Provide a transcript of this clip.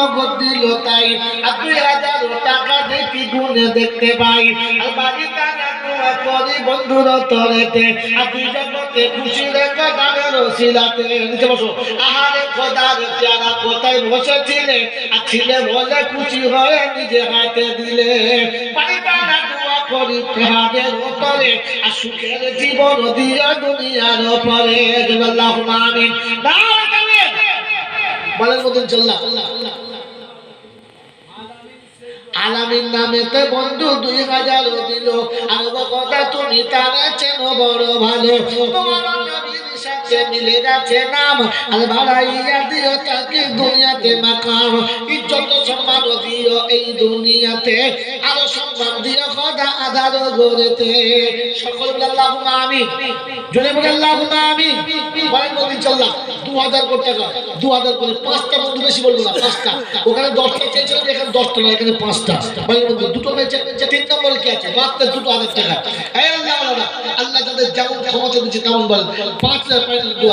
নগদ দিল তাই 2000 টাকা দেখি গুনে দেখতে পাই আর বাড়ি তারা দোয়া করি বন্ধুর তরেতে আপনি জগতে খুশি রেখো দানের ওসিলাতে নিচে বসো আহারে খোদার প্যারা কোথায় বসেছিলে আর ছিলে বলে খুশি হয়ে নিজে হাতে দিলে বাড়ি তারা দোয়া করি হাতের ওপরে আর সুখের জীবন দিয়া দুনিয়ার ওপরে আল্লাহুম্মা আমিন বলেন মতন চল্লাহ আলামিন নামেতে বন্ধু 2000 দিল আর কথা তুমি তারে চেনো বড় ভালো তোমার নবীর সাথে মিলে যাচ্ছে নাম আর বাড়াইয়া দিও তাকে দুনিয়াতে মাকাম ইজ্জত সম্মান দিও এই দুনিয়াতে আর সম্মান দিও খোদা আধার গড়েতে সকল আল্লাহুম্মা আমিন জোরে বলে আল্লাহুম্মা আমিন বলেন মদিন চল্লাহ 2000 কোটি টাকা 2000 করে পাঁচটা বন্ধু বেশি বলবো না পাঁচটা ওখানে 10টা চেয়েছিল এখানে 10টা না এখানে 5টা বলেন বন্ধু দুটো বেচে 3 নম্বর কি আছে মাত্র 2000 টাকা এই আল্লাহ আল্লাহ যাদের যেমন ক্ষমতা দিচ্ছে তেমন বলেন 5000